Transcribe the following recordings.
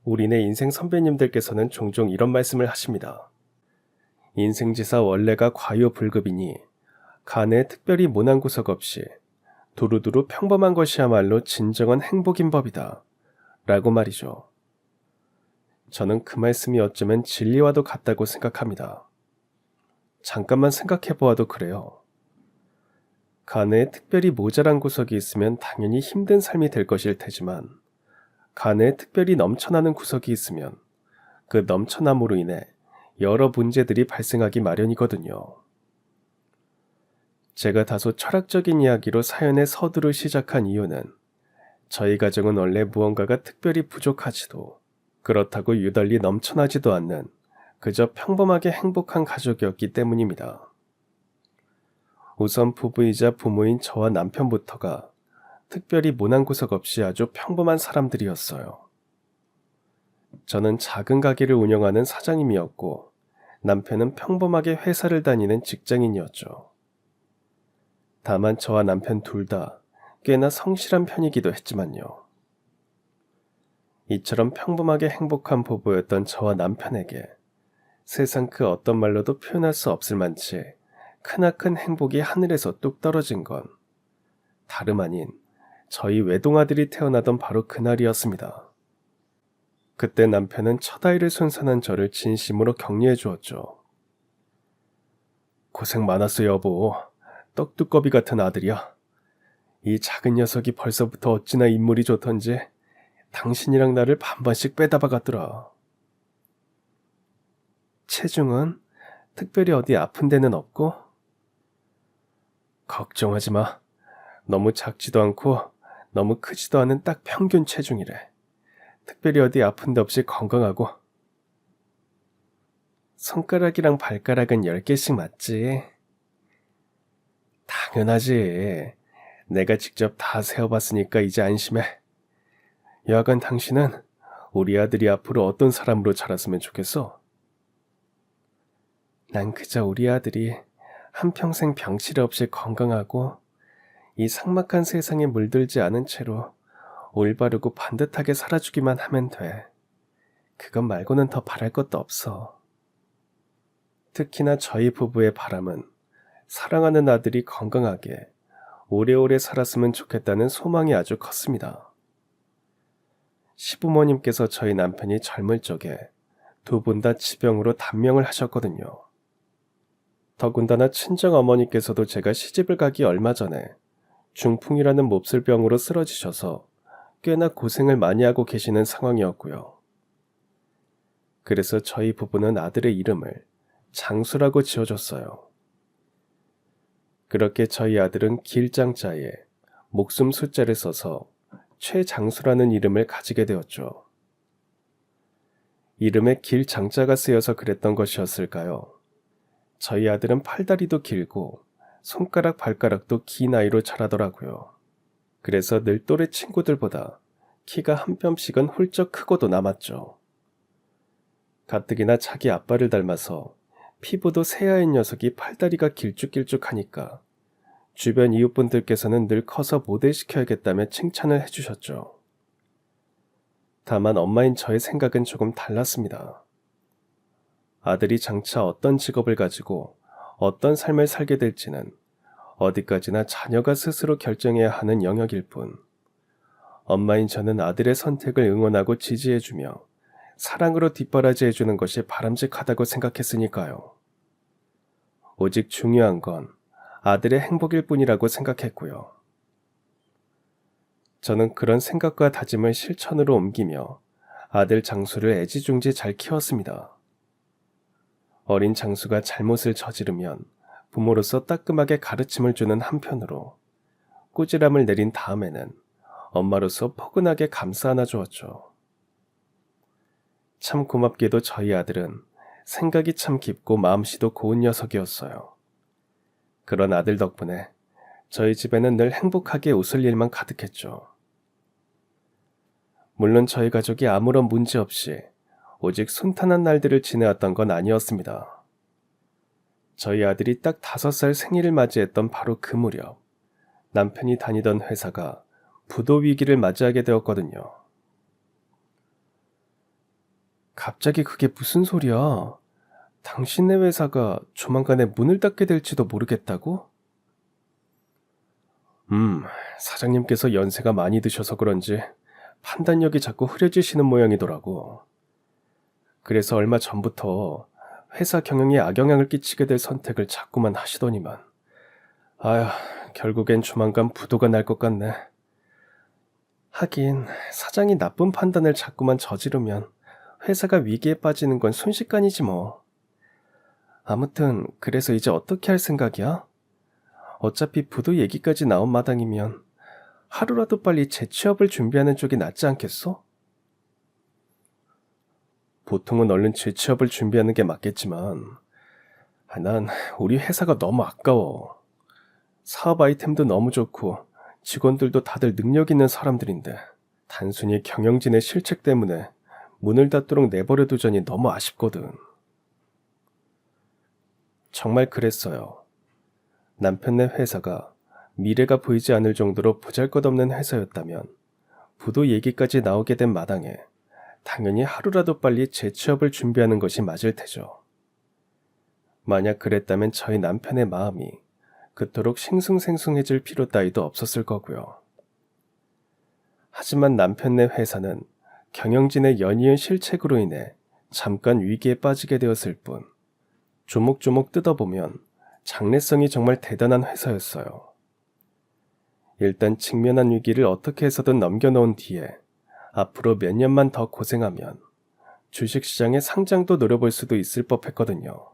우리네 인생 선배님들께서는 종종 이런 말씀을 하십니다. 인생지사 원래가 과요불급이니 간에 특별히 모난 구석 없이 두루두루 평범한 것이야말로 진정한 행복인 법이다. 라고 말이죠. 저는 그 말씀이 어쩌면 진리와도 같다고 생각합니다. 잠깐만 생각해 보아도 그래요. 간에 특별히 모자란 구석이 있으면 당연히 힘든 삶이 될 것일 테지만 간에 특별히 넘쳐나는 구석이 있으면 그 넘쳐남으로 인해 여러 문제들이 발생하기 마련이거든요. 제가 다소 철학적인 이야기로 사연의 서두를 시작한 이유는 저희 가정은 원래 무언가가 특별히 부족하지도 그렇다고 유달리 넘쳐나지도 않는 그저 평범하게 행복한 가족이었기 때문입니다. 우선 부부이자 부모인 저와 남편부터가 특별히 모난 구석 없이 아주 평범한 사람들이었어요. 저는 작은 가게를 운영하는 사장님이었고 남편은 평범하게 회사를 다니는 직장인이었죠. 다만 저와 남편 둘 다 꽤나 성실한 편이기도 했지만요. 이처럼 평범하게 행복한 부부였던 저와 남편에게 세상 그 어떤 말로도 표현할 수 없을 만치 크나큰 행복이 하늘에서 뚝 떨어진 건 다름 아닌 저희 외동아들이 태어나던 바로 그날이었습니다. 그때 남편은 첫 아이를 손산한 저를 진심으로 격려해 주었죠. 고생 많았어 여보. 떡두꺼비 같은 아들이야. 이 작은 녀석이 벌써부터 어찌나 인물이 좋던지 당신이랑 나를 반반씩 빼다 박았더라. 체중은 특별히 어디 아픈 데는 없고? 걱정하지 마. 너무 작지도 않고 너무 크지도 않은 딱 평균 체중이래. 특별히 어디 아픈 데 없이 건강하고. 손가락이랑 발가락은 10개씩 맞지? 당연하지. 내가 직접 다 세어봤으니까 이제 안심해. 여하간 당신은 우리 아들이 앞으로 어떤 사람으로 자랐으면 좋겠어? 난 그저 우리 아들이 한평생 병치레 없이 건강하고 이 삭막한 세상에 물들지 않은 채로 올바르고 반듯하게 살아주기만 하면 돼. 그것 말고는 더 바랄 것도 없어. 특히나 저희 부부의 바람은 사랑하는 아들이 건강하게 오래오래 살았으면 좋겠다는 소망이 아주 컸습니다. 시부모님께서 저희 남편이 젊을 적에 두 분 다 지병으로 단명을 하셨거든요. 더군다나 친정어머니께서도 제가 시집을 가기 얼마 전에 중풍이라는 몹쓸 병으로 쓰러지셔서 꽤나 고생을 많이 하고 계시는 상황이었고요. 그래서 저희 부부는 아들의 이름을 장수라고 지어줬어요. 그렇게 저희 아들은 길장자에 목숨 숫자를 써서 최장수라는 이름을 가지게 되었죠. 이름에 길장자가 쓰여서 그랬던 것이었을까요? 저희 아들은 팔다리도 길고 손가락 발가락도 긴 아이로 자라더라고요. 그래서 늘 또래 친구들보다 키가 한 뼘씩은 훌쩍 크고도 남았죠. 가뜩이나 자기 아빠를 닮아서 피부도 새하얀 녀석이 팔다리가 길쭉길쭉하니까 주변 이웃분들께서는 늘 커서 모델시켜야겠다며 칭찬을 해주셨죠. 다만 엄마인 저의 생각은 조금 달랐습니다. 아들이 장차 어떤 직업을 가지고 어떤 삶을 살게 될지는 어디까지나 자녀가 스스로 결정해야 하는 영역일 뿐, 엄마인 저는 아들의 선택을 응원하고 지지해주며 사랑으로 뒷바라지해주는 것이 바람직하다고 생각했으니까요. 오직 중요한 건 아들의 행복일 뿐이라고 생각했고요. 저는 그런 생각과 다짐을 실천으로 옮기며 아들 장수를 애지중지 잘 키웠습니다. 어린 장수가 잘못을 저지르면 부모로서 따끔하게 가르침을 주는 한편으로 꾸지람을 내린 다음에는 엄마로서 포근하게 감싸 안아주었죠. 참 고맙게도 저희 아들은 생각이 참 깊고 마음씨도 고운 녀석이었어요. 그런 아들 덕분에 저희 집에는 늘 행복하게 웃을 일만 가득했죠. 물론 저희 가족이 아무런 문제 없이 오직 순탄한 날들을 지내왔던 건 아니었습니다. 저희 아들이 딱 5살 생일을 맞이했던 바로 그 무렵, 남편이 다니던 회사가 부도 위기를 맞이하게 되었거든요. 갑자기 그게 무슨 소리야? 당신네 회사가 조만간에 문을 닫게 될지도 모르겠다고? 음, 사장님께서 연세가 많이 드셔서 그런지 판단력이 자꾸 흐려지시는 모양이더라고. 그래서 얼마 전부터 회사 경영에 악영향을 끼치게 될 선택을 자꾸만 하시더니만. 아휴, 결국엔 조만간 부도가 날 것 같네. 하긴 사장이 나쁜 판단을 자꾸만 저지르면 회사가 위기에 빠지는 건 순식간이지 뭐. 아무튼 그래서 이제 어떻게 할 생각이야? 어차피 부도 얘기까지 나온 마당이면 하루라도 빨리 재취업을 준비하는 쪽이 낫지 않겠어? 보통은 얼른 재취업을 준비하는 게 맞겠지만 난 우리 회사가 너무 아까워. 사업 아이템도 너무 좋고 직원들도 다들 능력 있는 사람들인데 단순히 경영진의 실책 때문에 문을 닫도록 내버려 두자니 너무 아쉽거든. 정말 그랬어요. 남편네 회사가 미래가 보이지 않을 정도로 보잘것없는 회사였다면 부도 얘기까지 나오게 된 마당에 당연히 하루라도 빨리 재취업을 준비하는 것이 맞을 테죠. 만약 그랬다면 저희 남편의 마음이 그토록 싱숭생숭해질 필요 따위도 없었을 거고요. 하지만 남편네 회사는 경영진의 연이은 실책으로 인해 잠깐 위기에 빠지게 되었을 뿐 조목조목 뜯어보면 장래성이 정말 대단한 회사였어요. 일단 직면한 위기를 어떻게 해서든 넘겨놓은 뒤에 앞으로 몇 년만 더 고생하면 주식시장의 상장도 노려볼 수도 있을 법했거든요.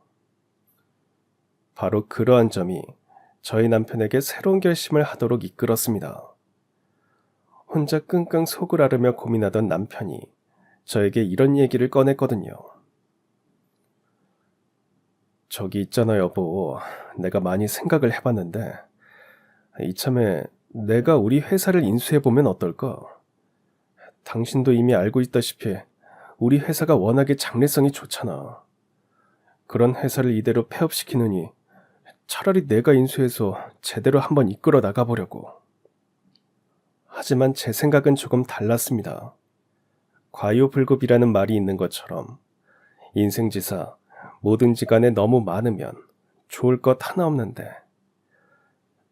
바로 그러한 점이 저희 남편에게 새로운 결심을 하도록 이끌었습니다. 혼자 끙끙 속을 앓으며 고민하던 남편이 저에게 이런 얘기를 꺼냈거든요. 저기 있잖아 여보, 내가 많이 생각을 해봤는데 이참에 내가 우리 회사를 인수해보면 어떨까? 당신도 이미 알고 있다시피 우리 회사가 워낙에 장래성이 좋잖아. 그런 회사를 이대로 폐업시키느니 차라리 내가 인수해서 제대로 한번 이끌어 나가보려고. 하지만 제 생각은 조금 달랐습니다. 과유불급이라는 말이 있는 것처럼 인생지사 뭐든지 간에 너무 많으면 좋을 것 하나 없는데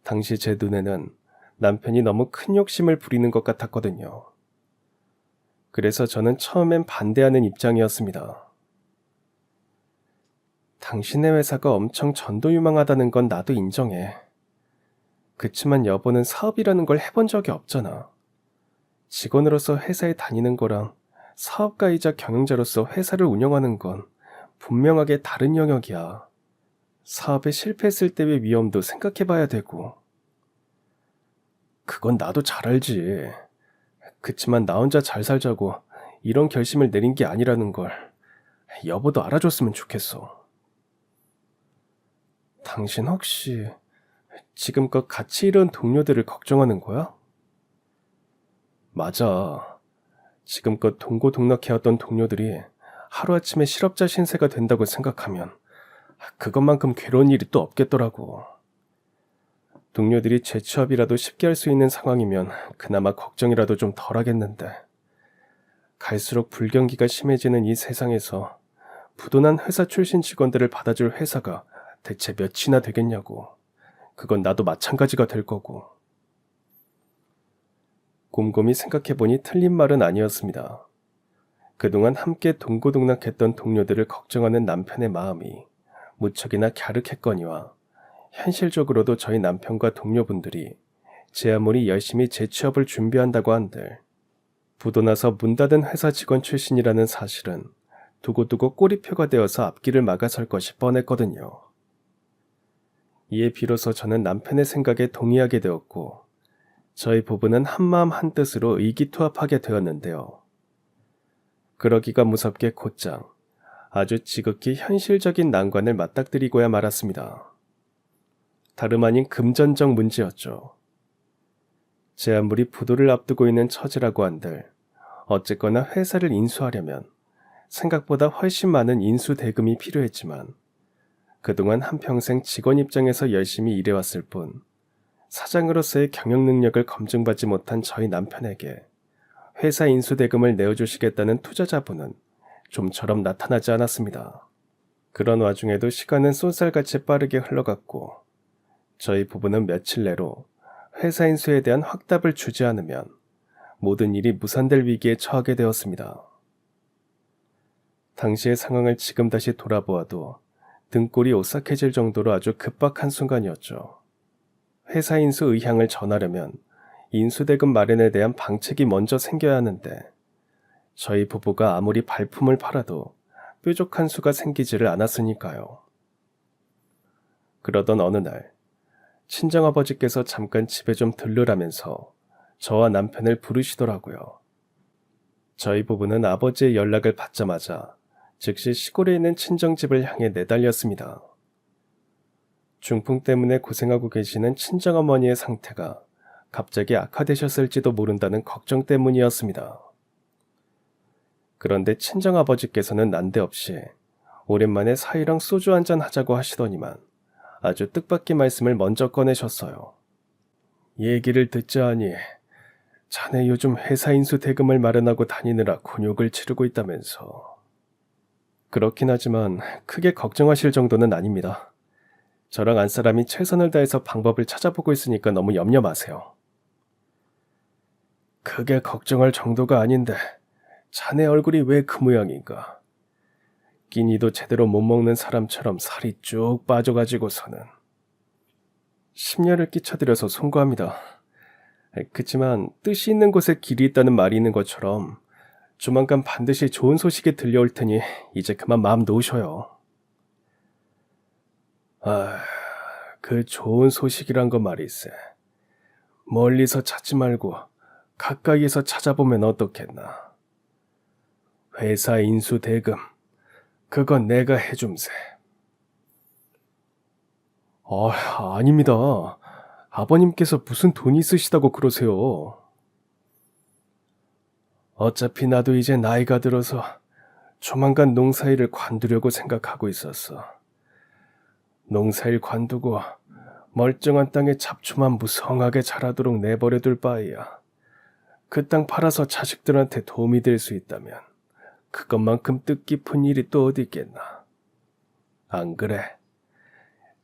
당시 제 눈에는 남편이 너무 큰 욕심을 부리는 것 같았거든요. 그래서 저는 처음엔 반대하는 입장이었습니다. 당신의 회사가 엄청 전도유망하다는 건 나도 인정해. 그치만 여보는 사업이라는 걸 해본 적이 없잖아. 직원으로서 회사에 다니는 거랑 사업가이자 경영자로서 회사를 운영하는 건 분명하게 다른 영역이야. 사업에 실패했을 때의 위험도 생각해봐야 되고. 그건 나도 잘 알지. 그치만 나 혼자 잘 살자고 이런 결심을 내린 게 아니라는 걸 여보도 알아줬으면 좋겠어. 당신 혹시 지금껏 같이 일한 동료들을 걱정하는 거야? 맞아. 지금껏 동고동락해왔던 동료들이 하루아침에 실업자 신세가 된다고 생각하면 그것만큼 괴로운 일이 또 없겠더라고. 동료들이 재취업이라도 쉽게 할 수 있는 상황이면 그나마 걱정이라도 좀 덜하겠는데 갈수록 불경기가 심해지는 이 세상에서 부도난 회사 출신 직원들을 받아줄 회사가 대체 몇이나 되겠냐고. 그건 나도 마찬가지가 될 거고. 곰곰이 생각해보니 틀린 말은 아니었습니다. 그동안 함께 동고동락했던 동료들을 걱정하는 남편의 마음이 무척이나 갸륵했거니와 현실적으로도 저희 남편과 동료분들이 제 아무리 열심히 재취업을 준비한다고 한들 부도나서 문 닫은 회사 직원 출신이라는 사실은 두고두고 꼬리표가 되어서 앞길을 막아설 것이 뻔했거든요. 이에 비로소 저는 남편의 생각에 동의하게 되었고 저희 부부는 한마음 한뜻으로 의기투합하게 되었는데요. 그러기가 무섭게 곧장 아주 지극히 현실적인 난관을 맞닥뜨리고야 말았습니다. 다름 아닌 금전적 문제였죠. 제 아무리 부도를 앞두고 있는 처지라고 한들 어쨌거나 회사를 인수하려면 생각보다 훨씬 많은 인수 대금이 필요했지만 그동안 한평생 직원 입장에서 열심히 일해왔을 뿐 사장으로서의 경영 능력을 검증받지 못한 저희 남편에게 회사 인수 대금을 내어주시겠다는 투자자분은 좀처럼 나타나지 않았습니다. 그런 와중에도 시간은 쏜살같이 빠르게 흘러갔고 저희 부부는 며칠 내로 회사 인수에 대한 확답을 주지 않으면 모든 일이 무산될 위기에 처하게 되었습니다. 당시의 상황을 지금 다시 돌아보아도 등골이 오싹해질 정도로 아주 급박한 순간이었죠. 회사 인수 의향을 전하려면 인수대금 마련에 대한 방책이 먼저 생겨야 하는데 저희 부부가 아무리 발품을 팔아도 뾰족한 수가 생기지를 않았으니까요. 그러던 어느 날 친정아버지께서 잠깐 집에 좀 들르라면서 저와 남편을 부르시더라고요. 저희 부부는 아버지의 연락을 받자마자 즉시 시골에 있는 친정집을 향해 내달렸습니다. 중풍 때문에 고생하고 계시는 친정어머니의 상태가 갑자기 악화되셨을지도 모른다는 걱정 때문이었습니다. 그런데 친정아버지께서는 난데없이 오랜만에 사위랑 소주 한잔 하자고 하시더니만 아주 뜻밖의 말씀을 먼저 꺼내셨어요. 얘기를 듣자하니 자네 요즘 회사 인수 대금을 마련하고 다니느라 곤욕을 치르고 있다면서. 그렇긴 하지만 크게 걱정하실 정도는 아닙니다. 저랑 안사람이 최선을 다해서 방법을 찾아보고 있으니까 너무 염려 마세요. 크게 걱정할 정도가 아닌데 자네 얼굴이 왜 그 모양인가. 끼니도 제대로 못 먹는 사람처럼 살이 쭉 빠져가지고서는. 심려를 끼쳐드려서 송구합니다. 그치만 뜻이 있는 곳에 길이 있다는 말이 있는 것처럼 조만간 반드시 좋은 소식이 들려올 테니 이제 그만 마음 놓으셔요. 그 좋은 소식이란 거 말이세. 멀리서 찾지 말고 가까이에서 찾아보면 어떻겠나. 회사 인수 대금, 그건 내가 해줌세. 아닙니다. 아버님께서 무슨 돈이 있으시다고 그러세요. 어차피 나도 이제 나이가 들어서 조만간 농사일을 관두려고 생각하고 있었어. 농사일 관두고 멀쩡한 땅에 잡초만 무성하게 자라도록 내버려둘 바에야 그 땅 팔아서 자식들한테 도움이 될 수 있다면 그것만큼 뜻깊은 일이 또 어디 있겠나. 안 그래?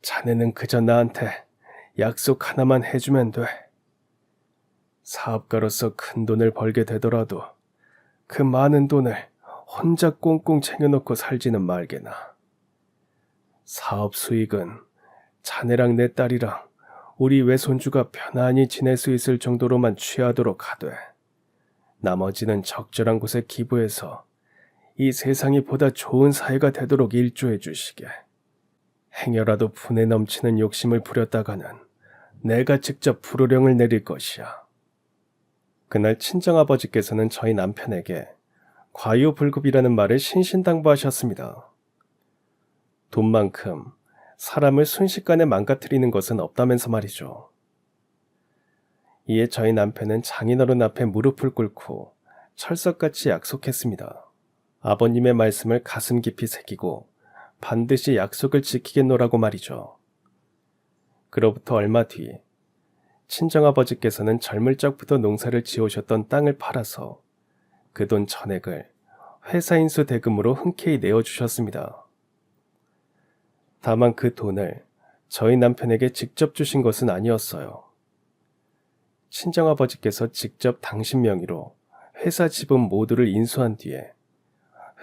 자네는 그저 나한테 약속 하나만 해주면 돼. 사업가로서 큰 돈을 벌게 되더라도 그 많은 돈을 혼자 꽁꽁 챙겨놓고 살지는 말게나. 사업 수익은 자네랑 내 딸이랑 우리 외손주가 편안히 지낼 수 있을 정도로만 취하도록 하되 나머지는 적절한 곳에 기부해서 이 세상이 보다 좋은 사회가 되도록 일조해 주시게. 행여라도 분에 넘치는 욕심을 부렸다가는 내가 직접 불호령을 내릴 것이야. 그날 친정아버지께서는 저희 남편에게 과유불급이라는 말을 신신당부하셨습니다. 돈만큼 사람을 순식간에 망가뜨리는 것은 없다면서 말이죠. 이에 저희 남편은 장인어른 앞에 무릎을 꿇고 철석같이 약속했습니다. 아버님의 말씀을 가슴 깊이 새기고 반드시 약속을 지키겠노라고 말이죠. 그로부터 얼마 뒤 친정아버지께서는 젊을 적부터 농사를 지어오셨던 땅을 팔아서 그 돈 전액을 회사 인수 대금으로 흔쾌히 내어주셨습니다. 다만 그 돈을 저희 남편에게 직접 주신 것은 아니었어요. 친정아버지께서 직접 당신 명의로 회사 지분 모두를 인수한 뒤에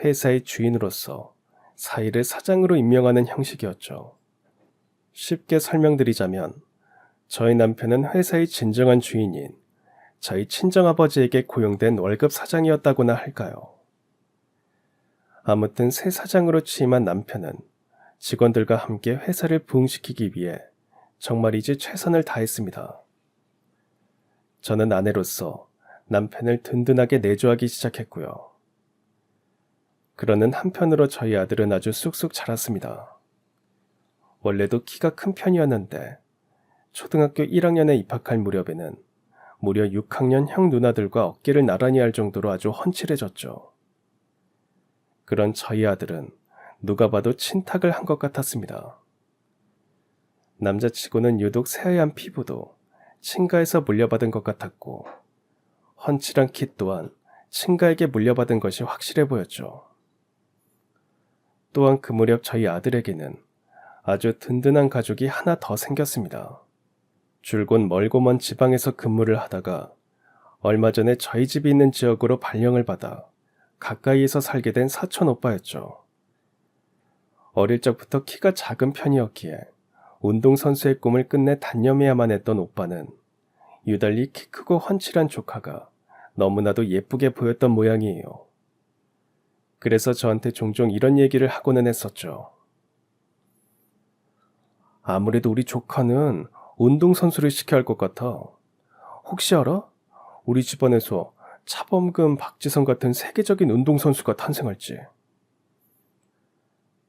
회사의 주인으로서 사위를 사장으로 임명하는 형식이었죠. 쉽게 설명드리자면 저희 남편은 회사의 진정한 주인인 저희 친정아버지에게 고용된 월급 사장이었다고나 할까요. 아무튼 새 사장으로 취임한 남편은 직원들과 함께 회사를 부흥시키기 위해 정말이지 최선을 다했습니다. 저는 아내로서 남편을 든든하게 내조하기 시작했고요. 그러는 한편으로 저희 아들은 아주 쑥쑥 자랐습니다. 원래도 키가 큰 편이었는데 초등학교 1학년에 입학할 무렵에는 무려 6학년 형 누나들과 어깨를 나란히 할 정도로 아주 훤칠해졌죠. 그런 저희 아들은 누가 봐도 친탁을 한 것 같았습니다. 남자치고는 유독 새하얀 피부도 친가에서 물려받은 것 같았고 훤칠한 키 또한 친가에게 물려받은 것이 확실해 보였죠. 또한 그 무렵 저희 아들에게는 아주 든든한 가족이 하나 더 생겼습니다. 줄곧 멀고 먼 지방에서 근무를 하다가 얼마 전에 저희 집이 있는 지역으로 발령을 받아 가까이에서 살게 된 사촌 오빠였죠. 어릴 적부터 키가 작은 편이었기에 운동선수의 꿈을 끝내 단념해야만 했던 오빠는 유달리 키 크고 훤칠한 조카가 너무나도 예쁘게 보였던 모양이에요. 그래서 저한테 종종 이런 얘기를 하고는 했었죠. 아무래도 우리 조카는 운동선수를 시켜야 할 것 같아. 혹시 알아? 우리 집안에서 차범근, 박지성 같은 세계적인 운동선수가 탄생할지.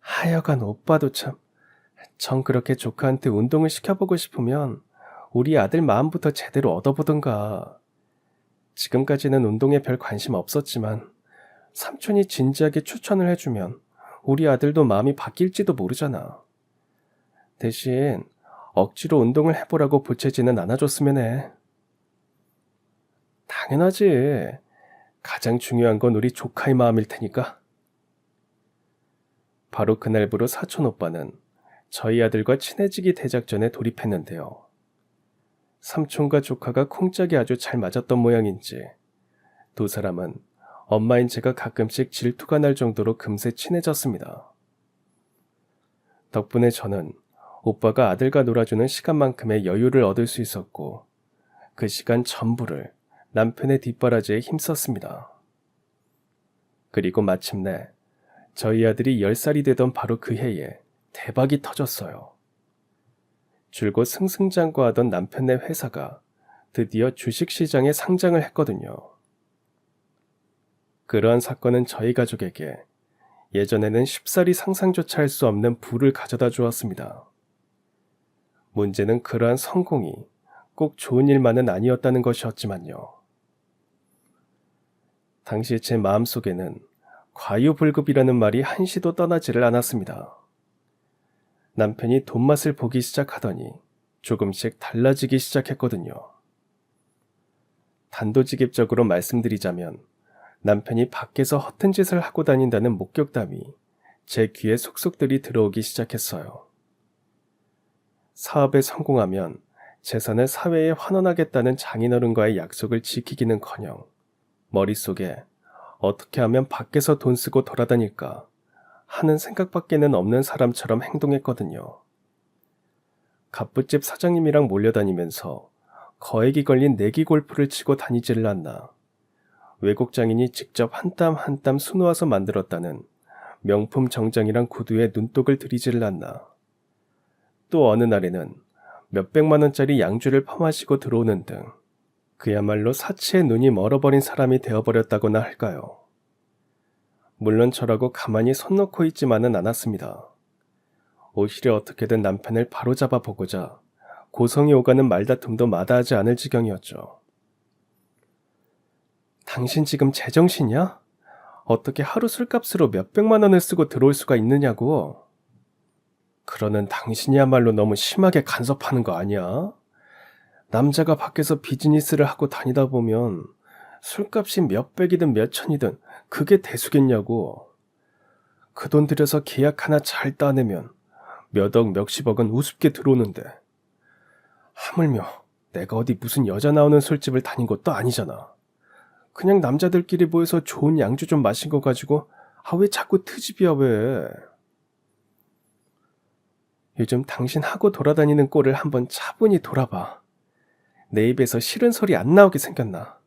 하여간 오빠도 참, 전 그렇게 조카한테 운동을 시켜보고 싶으면 우리 아들 마음부터 제대로 얻어보던가. 지금까지는 운동에 별 관심 없었지만 삼촌이 진지하게 추천을 해주면 우리 아들도 마음이 바뀔지도 모르잖아. 대신 억지로 운동을 해보라고 부채질은 않아줬으면 해. 당연하지. 가장 중요한 건 우리 조카의 마음일 테니까. 바로 그날부로 사촌 오빠는 저희 아들과 친해지기 대작전에 돌입했는데요. 삼촌과 조카가 콩짝이 아주 잘 맞았던 모양인지 두 사람은 엄마인 제가 가끔씩 질투가 날 정도로 금세 친해졌습니다. 덕분에 저는 오빠가 아들과 놀아주는 시간만큼의 여유를 얻을 수 있었고 그 시간 전부를 남편의 뒷바라지에 힘썼습니다. 그리고 마침내 저희 아들이 10살이 되던 바로 그 해에 대박이 터졌어요. 줄곧 승승장구하던 남편네 회사가 드디어 주식시장에 상장을 했거든요. 그러한 사건은 저희 가족에게 예전에는 쉽사리 상상조차 할 수 없는 부를 가져다 주었습니다. 문제는 그러한 성공이 꼭 좋은 일만은 아니었다는 것이었지만요. 당시 제 마음속에는 과유불급이라는 말이 한시도 떠나지를 않았습니다. 남편이 돈맛을 보기 시작하더니 조금씩 달라지기 시작했거든요. 단도직입적으로 말씀드리자면 남편이 밖에서 허튼 짓을 하고 다닌다는 목격담이 제 귀에 속속들이 들어오기 시작했어요. 사업에 성공하면 재산을 사회에 환원하겠다는 장인어른과의 약속을 지키기는커녕 머릿속에 어떻게 하면 밖에서 돈 쓰고 돌아다닐까 하는 생각밖에는 없는 사람처럼 행동했거든요. 갑부집 사장님이랑 몰려다니면서 거액이 걸린 내기 골프를 치고 다니지를 않나. 외국 장인이 직접 한 땀 한 땀 수놓아서 만들었다는 명품 정장이랑 구두에 눈독을 들이지를 않나. 또 어느 날에는 몇백만 원짜리 양주를 퍼마시고 들어오는 등 그야말로 사치에 눈이 멀어버린 사람이 되어버렸다고나 할까요. 물론 저라고 가만히 손 놓고 있지만은 않았습니다. 오히려 어떻게든 남편을 바로잡아 보고자 고성이 오가는 말다툼도 마다하지 않을 지경이었죠. 당신 지금 제정신이야? 어떻게 하루 술값으로 몇백만 원을 쓰고 들어올 수가 있느냐고. 그러는 당신이야말로 너무 심하게 간섭하는 거 아니야? 남자가 밖에서 비즈니스를 하고 다니다 보면 술값이 몇백이든 몇천이든 그게 대수겠냐고. 그 돈 들여서 계약 하나 잘 따내면 몇억 몇십억은 우습게 들어오는데 하물며 내가 어디 무슨 여자 나오는 술집을 다닌 것도 아니잖아. 그냥 남자들끼리 모여서 좋은 양주 좀 마신 거 가지고 왜 자꾸 트집이야 왜. 요즘 당신 하고 돌아다니는 꼴을 한번 차분히 돌아봐. 내 입에서 싫은 소리 안 나오게 생겼나.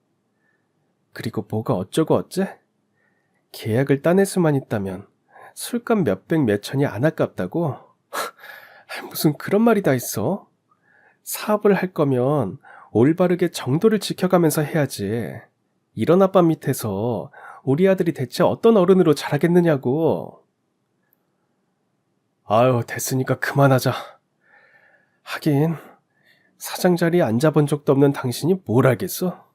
그리고 뭐가 어쩌고 어째? 계약을 따낼 수만 있다면 술값 몇백 몇천이 안 아깝다고? 무슨 그런 말이 다 있어? 사업을 할 거면 올바르게 정도를 지켜가면서 해야지. 이런 아빠 밑에서 우리 아들이 대체 어떤 어른으로 자라겠느냐고. 아유, 됐으니까 그만하자. 하긴 사장 자리에 앉아본 적도 없는 당신이 뭘 알겠어?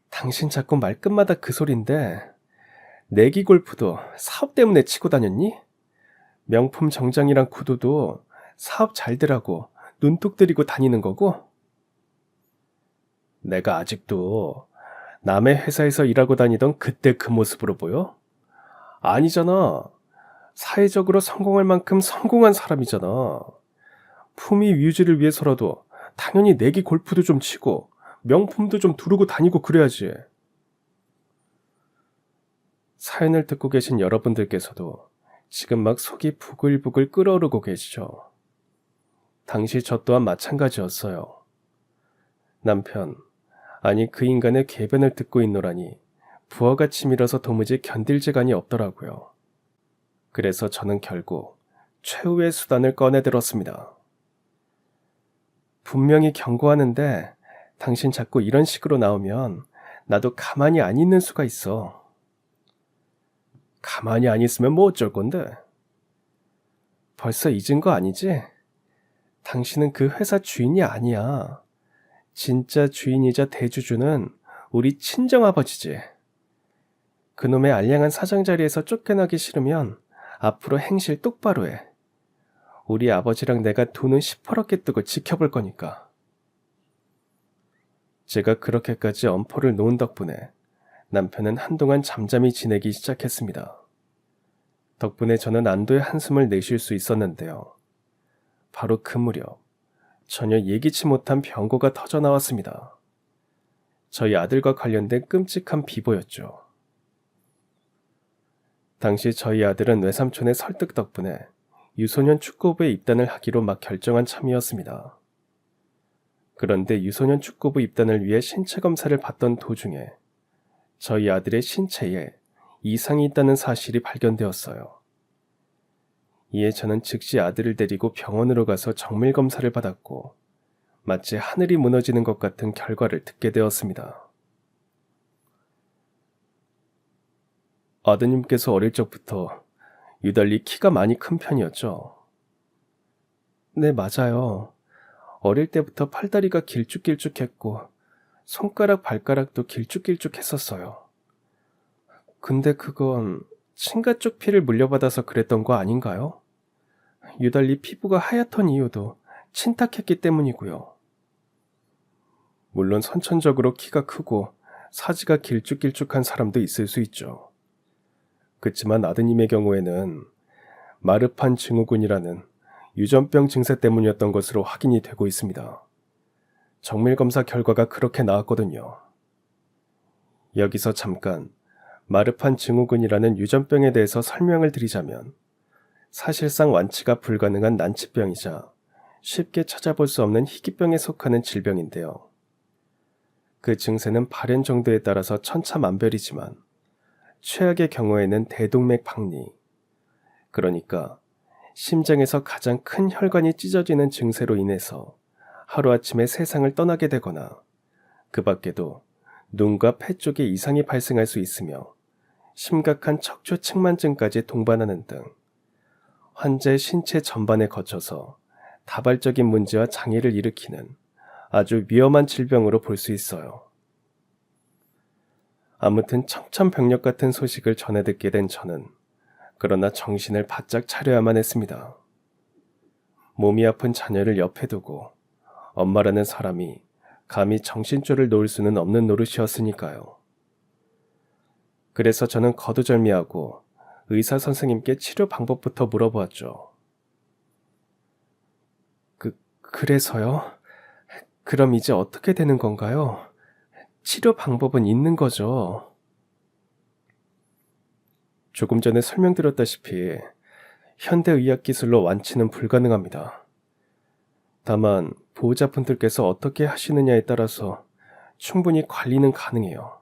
당신 자꾸 말끝마다 그 소린데 내기 골프도 사업 때문에 치고 다녔니? 명품 정장이랑 구두도 사업 잘 되라고 눈독 들이고 다니는 거고? 내가 아직도 남의 회사에서 일하고 다니던 그때 그 모습으로 보여? 아니잖아. 사회적으로 성공할 만큼 성공한 사람이잖아. 품위 유지를 위해서라도 당연히 내기 골프도 좀 치고 명품도 좀 두르고 다니고 그래야지. 사연을 듣고 계신 여러분들께서도 지금 막 속이 부글부글 끓어오르고 계시죠. 당시 저 또한 마찬가지였어요. 남편, 아니 그 인간의 궤변을 듣고 있노라니 부어가 치밀어서 도무지 견딜 재간이 없더라고요. 그래서 저는 결국 최후의 수단을 꺼내들었습니다. 분명히 경고하는데 당신 자꾸 이런 식으로 나오면 나도 가만히 안 있는 수가 있어. 가만히 안 있으면 뭐 어쩔 건데? 벌써 잊은 거 아니지? 당신은 그 회사 주인이 아니야. 진짜 주인이자 대주주는 우리 친정아버지지. 그놈의 알량한 사장 자리에서 쫓겨나기 싫으면 앞으로 행실 똑바로 해. 우리 아버지랑 내가 돈은 시퍼렇게 뜨고 지켜볼 거니까. 제가 그렇게까지 엄포를 놓은 덕분에 남편은 한동안 잠잠히 지내기 시작했습니다. 덕분에 저는 안도의 한숨을 내쉴 수 있었는데요. 바로 그 무렵 전혀 예기치 못한 병고가 터져 나왔습니다. 저희 아들과 관련된 끔찍한 비보였죠. 당시 저희 아들은 외삼촌의 설득 덕분에 유소년 축구부에 입단을 하기로 막 결정한 참이었습니다. 그런데 유소년 축구부 입단을 위해 신체 검사를 받던 도중에 저희 아들의 신체에 이상이 있다는 사실이 발견되었어요. 이에 저는 즉시 아들을 데리고 병원으로 가서 정밀 검사를 받았고 마치 하늘이 무너지는 것 같은 결과를 듣게 되었습니다. 아드님께서 어릴 적부터 유달리 키가 많이 큰 편이었죠. 네, 맞아요. 어릴 때부터 팔다리가 길쭉길쭉했고 손가락 발가락도 길쭉길쭉했었어요. 근데 그건 친가 쪽 피를 물려받아서 그랬던 거 아닌가요? 유달리 피부가 하얗던 이유도 친탁했기 때문이고요. 물론 선천적으로 키가 크고 사지가 길쭉길쭉한 사람도 있을 수 있죠. 그치만 아드님의 경우에는 마르판 증후군이라는 유전병 증세 때문이었던 것으로 확인이 되고 있습니다. 정밀검사 결과가 그렇게 나왔거든요. 여기서 잠깐 마르판 증후군이라는 유전병에 대해서 설명을 드리자면 사실상 완치가 불가능한 난치병이자 쉽게 찾아볼 수 없는 희귀병에 속하는 질병인데요. 그 증세는 발현 정도에 따라서 천차만별이지만 최악의 경우에는 대동맥 박리, 그러니까 심장에서 가장 큰 혈관이 찢어지는 증세로 인해서 하루아침에 세상을 떠나게 되거나 그 밖에도 눈과 폐 쪽에 이상이 발생할 수 있으며 심각한 척추측만증까지 동반하는 등 환자의 신체 전반에 거쳐서 다발적인 문제와 장애를 일으키는 아주 위험한 질병으로 볼 수 있어요. 아무튼 청천벽력 같은 소식을 전해 듣게 된 저는 그러나 정신을 바짝 차려야만 했습니다. 몸이 아픈 자녀를 옆에 두고 엄마라는 사람이 감히 정신줄을 놓을 수는 없는 노릇이었으니까요. 그래서 저는 거두절미하고 의사 선생님께 치료 방법부터 물어보았죠. 그래서요? 그럼 이제 어떻게 되는 건가요? 치료 방법은 있는 거죠? 조금 전에 설명드렸다시피 현대의학 기술로 완치는 불가능합니다. 다만 보호자분들께서 어떻게 하시느냐에 따라서 충분히 관리는 가능해요.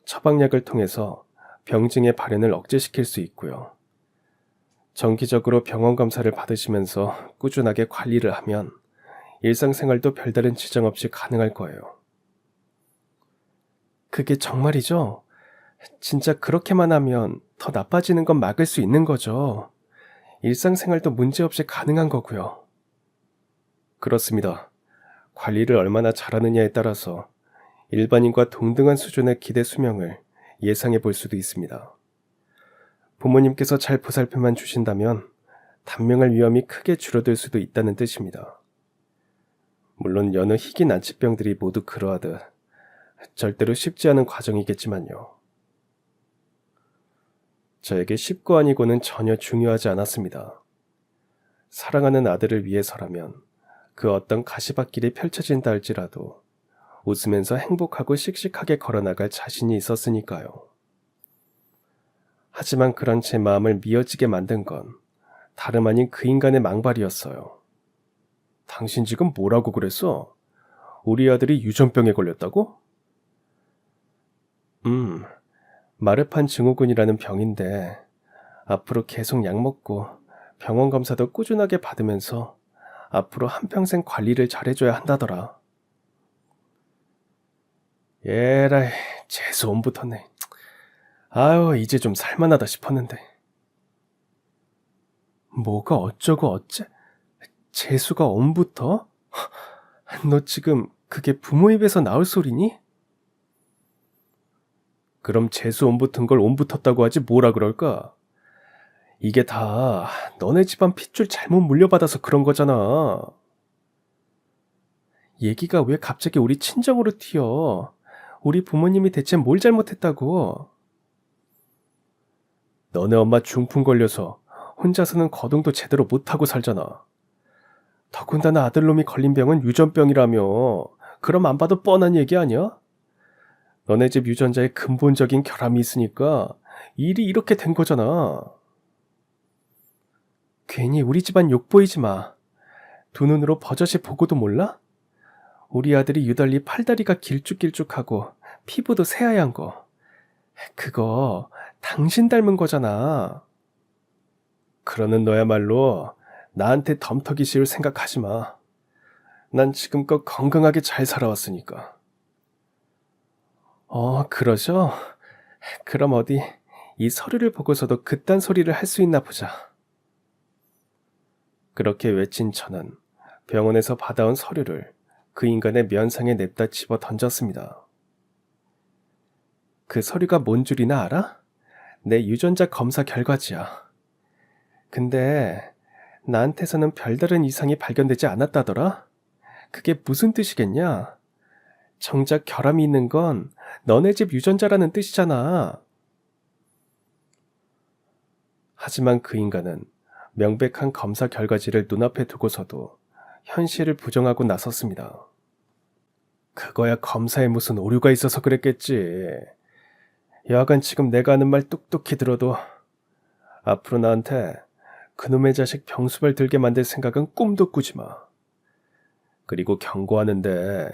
처방약을 통해서 병증의 발현을 억제시킬 수 있고요. 정기적으로 병원 검사를 받으시면서 꾸준하게 관리를 하면 일상생활도 별다른 지장 없이 가능할 거예요. 그게 정말이죠? 진짜 그렇게만 하면 더 나빠지는 건 막을 수 있는 거죠. 일상생활도 문제없이 가능한 거고요. 그렇습니다. 관리를 얼마나 잘하느냐에 따라서 일반인과 동등한 수준의 기대 수명을 예상해 볼 수도 있습니다. 부모님께서 잘 보살펴만 주신다면 단명할 위험이 크게 줄어들 수도 있다는 뜻입니다. 물론 여느 희귀 난치병들이 모두 그러하듯 절대로 쉽지 않은 과정이겠지만요. 저에게 쉽고 아니고는 전혀 중요하지 않았습니다. 사랑하는 아들을 위해서라면 그 어떤 가시밭길이 펼쳐진다 할지라도 웃으면서 행복하고 씩씩하게 걸어나갈 자신이 있었으니까요. 하지만 그런 제 마음을 미어지게 만든 건 다름 아닌 그 인간의 망발이었어요. 당신 지금 뭐라고 그랬어? 우리 아들이 유전병에 걸렸다고? 마르판 증후군이라는 병인데 앞으로 계속 약 먹고 병원 검사도 꾸준하게 받으면서 앞으로 한평생 관리를 잘해줘야 한다더라. 에라이, 재수 옴 붙었네. 아유, 이제 좀 살만하다 싶었는데. 뭐가 어쩌고 어째? 재수가 옴부터? 너 지금 그게 부모 입에서 나올 소리니? 그럼 재수 옴붙은 걸 옴붙었다고 하지 뭐라 그럴까? 이게 다 너네 집안 핏줄 잘못 물려받아서 그런 거잖아. 얘기가 왜 갑자기 우리 친정으로 튀어? 우리 부모님이 대체 뭘 잘못했다고? 너네 엄마 중풍 걸려서 혼자서는 거동도 제대로 못하고 살잖아. 더군다나 아들놈이 걸린 병은 유전병이라며. 그럼 안 봐도 뻔한 얘기 아니야? 너네 집 유전자에 근본적인 결함이 있으니까 일이 이렇게 된 거잖아. 괜히 우리 집안 욕 보이지 마. 두 눈으로 버젓이 보고도 몰라? 우리 아들이 유달리 팔다리가 길쭉길쭉하고 피부도 새하얀 거. 그거 당신 닮은 거잖아. 그러는 너야말로 나한테 덤터기 씌울 생각하지 마. 난 지금껏 건강하게 잘 살아왔으니까. 그러죠? 그럼 어디 이 서류를 보고서도 그딴 소리를 할 수 있나 보자. 그렇게 외친 저는 병원에서 받아온 서류를 그 인간의 면상에 냅다 집어 던졌습니다. 그 서류가 뭔 줄이나 알아? 내 유전자 검사 결과지야. 근데 나한테서는 별다른 이상이 발견되지 않았다더라? 그게 무슨 뜻이겠냐? 정작 결함이 있는 건 너네 집 유전자라는 뜻이잖아. 하지만 그 인간은 명백한 검사 결과지를 눈앞에 두고서도 현실을 부정하고 나섰습니다. 그거야 검사에 무슨 오류가 있어서 그랬겠지. 여하간 지금 내가 하는 말 똑똑히 들어도 앞으로 나한테 그놈의 자식 병수발 들게 만들 생각은 꿈도 꾸지 마. 그리고 경고하는데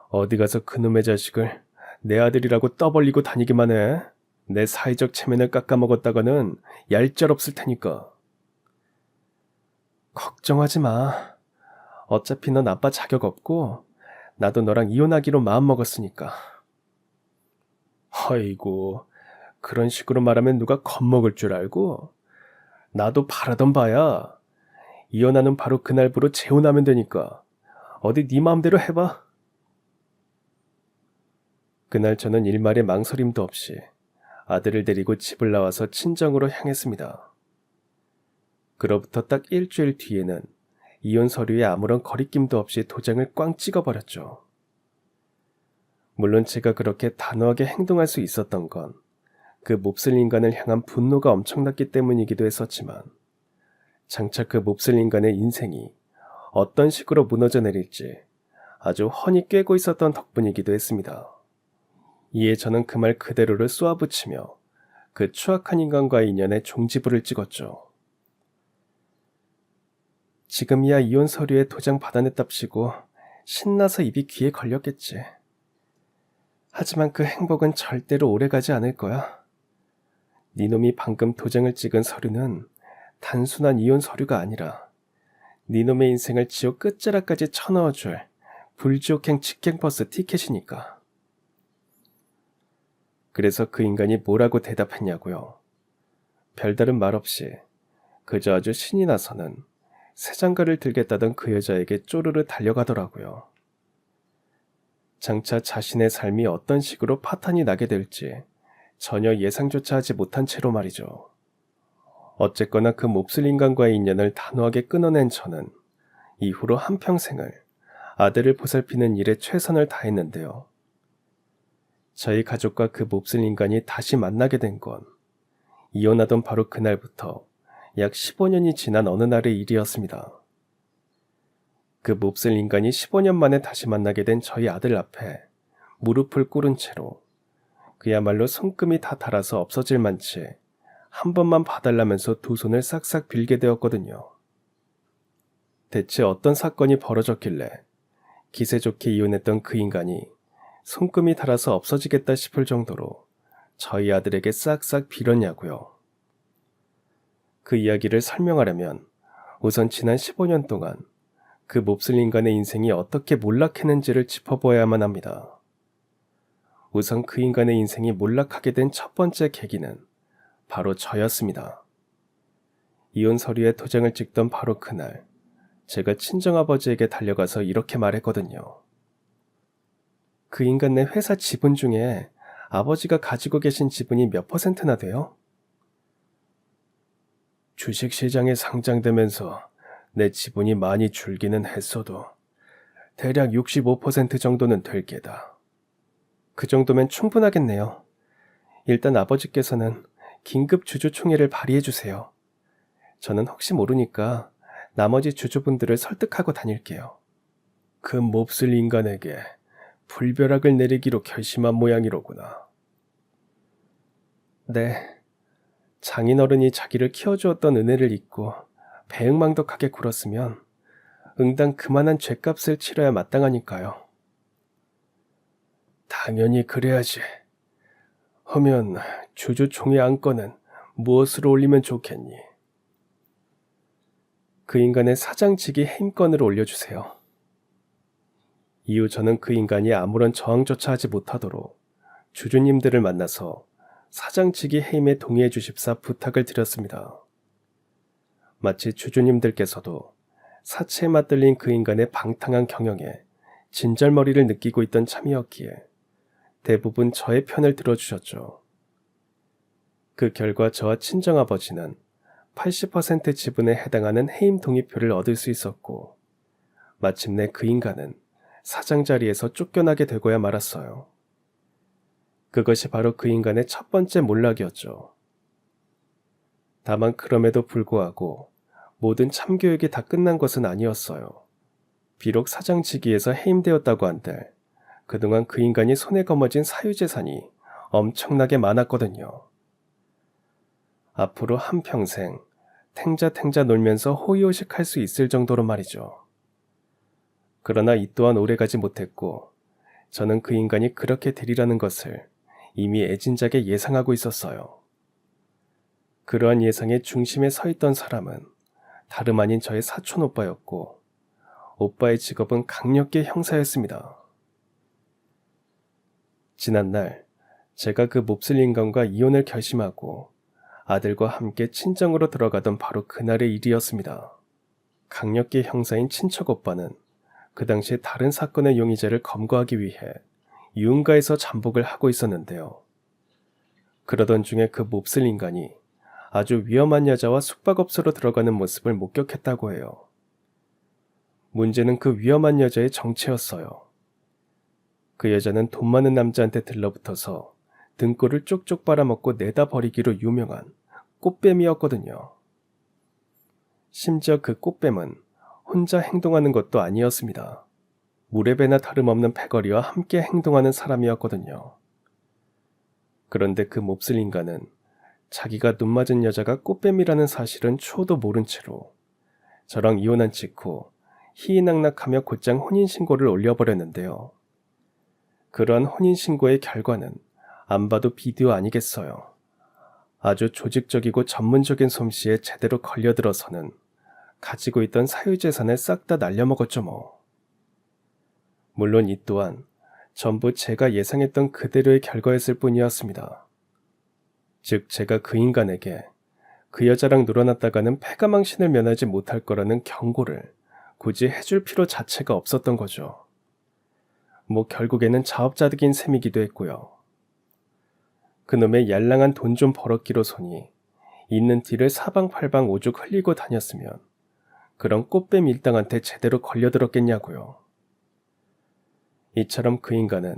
어디 가서 그놈의 자식을 내 아들이라고 떠벌리고 다니기만 해. 내 사회적 체면을 깎아먹었다가는 얄짤없을 테니까. 걱정하지 마. 어차피 넌 아빠 자격 없고 나도 너랑 이혼하기로 마음먹었으니까. 아이고, 그런 식으로 말하면 누가 겁먹을 줄 알고? 나도 바라던 바야. 이혼하는 바로 그날부로 재혼하면 되니까. 어디 네 마음대로 해봐. 그날 저는 일말의 망설임도 없이 아들을 데리고 집을 나와서 친정으로 향했습니다. 그로부터 딱 일주일 뒤에는 이혼 서류에 아무런 거리낌도 없이 도장을 꽝 찍어버렸죠. 물론 제가 그렇게 단호하게 행동할 수 있었던 건 그 몹쓸 인간을 향한 분노가 엄청났기 때문이기도 했었지만 장차 그 몹쓸 인간의 인생이 어떤 식으로 무너져 내릴지 아주 훤히 꿰고 있었던 덕분이기도 했습니다. 이에 저는 그 말 그대로를 쏘아붙이며 그 추악한 인간과의 인연에 종지부를 찍었죠. 지금이야 이혼 서류에 도장 받아냈답시고 신나서 입이 귀에 걸렸겠지. 하지만 그 행복은 절대로 오래가지 않을 거야. 니놈이 방금 도장을 찍은 서류는 단순한 이혼 서류가 아니라 니놈의 인생을 지옥 끝자락까지 쳐넣어줄 불지옥행 직행버스 티켓이니까. 그래서 그 인간이 뭐라고 대답했냐고요. 별다른 말 없이 그저 아주 신이 나서는 새장가를 들겠다던 그 여자에게 쪼르르 달려가더라고요. 장차 자신의 삶이 어떤 식으로 파탄이 나게 될지 전혀 예상조차 하지 못한 채로 말이죠. 어쨌거나 그 몹쓸 인간과의 인연을 단호하게 끊어낸 저는 이후로 한평생을 아들을 보살피는 일에 최선을 다했는데요. 저희 가족과 그 몹쓸 인간이 다시 만나게 된 건 이혼하던 바로 그날부터 약 15년이 지난 어느 날의 일이었습니다. 그 몹쓸 인간이 15년 만에 다시 만나게 된 저희 아들 앞에 무릎을 꿇은 채로 그야말로 손금이 다 닳아서 없어질 만치 한 번만 봐달라면서 두 손을 싹싹 빌게 되었거든요. 대체 어떤 사건이 벌어졌길래 기세 좋게 이혼했던 그 인간이 손금이 닳아서 없어지겠다 싶을 정도로 저희 아들에게 싹싹 빌었냐고요. 그 이야기를 설명하려면 우선 지난 15년 동안 그 몹쓸 인간의 인생이 어떻게 몰락했는지를 짚어보아야만 합니다. 우선 그 인간의 인생이 몰락하게 된 첫 번째 계기는 바로 저였습니다. 이혼 서류에 도장을 찍던 바로 그날, 제가 친정아버지에게 달려가서 이렇게 말했거든요. 그 인간네 회사 지분 중에 아버지가 가지고 계신 지분이 몇 %나 돼요? 주식시장에 상장되면서 내 지분이 많이 줄기는 했어도 대략 65% 정도는 될 게다. 그 정도면 충분하겠네요. 일단 아버지께서는 긴급 주주총회를 발의해 주세요. 저는 혹시 모르니까 나머지 주주분들을 설득하고 다닐게요. 그 몹쓸 인간에게 불벼락을 내리기로 결심한 모양이로구나. 네. 장인어른이 자기를 키워주었던 은혜를 잊고 배응망덕하게 굴었으면 응당 그만한 죗값을 치러야 마땅하니까요. 당연히 그래야지. 하면 주주총회 안건은 무엇으로 올리면 좋겠니? 그 인간의 사장직위 해임건을 올려주세요. 이후 저는 그 인간이 아무런 저항조차 하지 못하도록 주주님들을 만나서 사장직위 해임에 동의해 주십사 부탁을 드렸습니다. 마치 주주님들께서도 사체에 맞들린 그 인간의 방탕한 경영에 진절머리를 느끼고 있던 참이었기에 대부분 저의 편을 들어주셨죠. 그 결과 저와 친정아버지는 80% 지분에 해당하는 해임 동의표를 얻을 수 있었고 마침내 그 인간은 사장 자리에서 쫓겨나게 되고야 말았어요. 그것이 바로 그 인간의 첫 번째 몰락이었죠. 다만 그럼에도 불구하고 모든 참교육이 다 끝난 것은 아니었어요. 비록 사장직위에서 해임되었다고 한들 그동안 그 인간이 손에 거머쥔 사유재산이 엄청나게 많았거든요. 앞으로 한평생 탱자탱자 놀면서 호의호식할 수 있을 정도로 말이죠. 그러나 이 또한 오래가지 못했고 저는 그 인간이 그렇게 되리라는 것을 이미 애진작에 예상하고 있었어요. 그러한 예상의 중심에 서 있던 사람은 다름 아닌 저의 사촌 오빠였고 오빠의 직업은 강력계 형사였습니다. 지난날 제가 그 몹쓸 인간과 이혼을 결심하고 아들과 함께 친정으로 들어가던 바로 그날의 일이었습니다. 강력계 형사인 친척 오빠는 그 당시에 다른 사건의 용의자를 검거하기 위해 유흥가에서 잠복을 하고 있었는데요. 그러던 중에 그 몹쓸 인간이 아주 위험한 여자와 숙박업소로 들어가는 모습을 목격했다고 해요. 문제는 그 위험한 여자의 정체였어요. 그 여자는 돈 많은 남자한테 들러붙어서 등골을 쪽쪽 빨아먹고 내다 버리기로 유명한 꽃뱀이었거든요. 심지어 그 꽃뱀은 혼자 행동하는 것도 아니었습니다. 물의 배나 다름없는 패거리와 함께 행동하는 사람이었거든요. 그런데 그 몹쓸 인간은 자기가 눈 맞은 여자가 꽃뱀이라는 사실은 추호도 모른 채로 저랑 이혼한 직후 희희낙낙하며 곧장 혼인신고를 올려버렸는데요. 그러한 혼인신고의 결과는 안 봐도 비디오 아니겠어요. 아주 조직적이고 전문적인 솜씨에 제대로 걸려들어서는 가지고 있던 사유재산을 싹 다 날려먹었죠 뭐. 물론 이 또한 전부 제가 예상했던 그대로의 결과였을 뿐이었습니다. 즉 제가 그 인간에게 그 여자랑 놀아났다가는 패가망신을 면하지 못할 거라는 경고를 굳이 해줄 필요 자체가 없었던 거죠. 뭐 결국에는 자업자득인 셈이기도 했고요. 그놈의 얄랑한 돈 좀 벌었기로 손이 있는 티를 사방팔방 오죽 흘리고 다녔으면 그런 꽃뱀 일당한테 제대로 걸려들었겠냐고요. 이처럼 그 인간은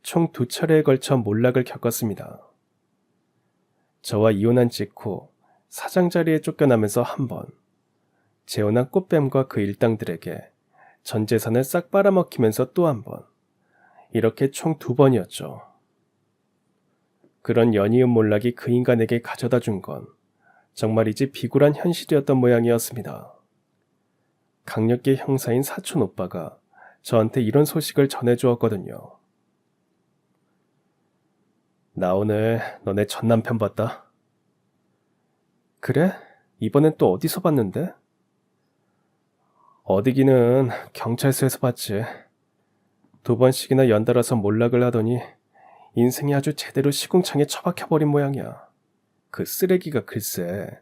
총 2차례에 걸쳐 몰락을 겪었습니다. 저와 이혼한 직후 사장 자리에 쫓겨나면서 한 번, 재혼한 꽃뱀과 그 일당들에게 전 재산을 싹 빨아먹히면서 또 한 번, 이렇게 총 2번이었죠. 그런 연이은 몰락이 그 인간에게 가져다 준 건 정말이지 비굴한 현실이었던 모양이었습니다. 강력계 형사인 사촌 오빠가 저한테 이런 소식을 전해주었거든요. 나 오늘 너네 전 남편 봤다. 그래? 이번엔 또 어디서 봤는데? 어디기는 경찰서에서 봤지. 2번씩이나 연달아서 몰락을 하더니 인생이 아주 제대로 시궁창에 처박혀버린 모양이야. 그 쓰레기가 글쎄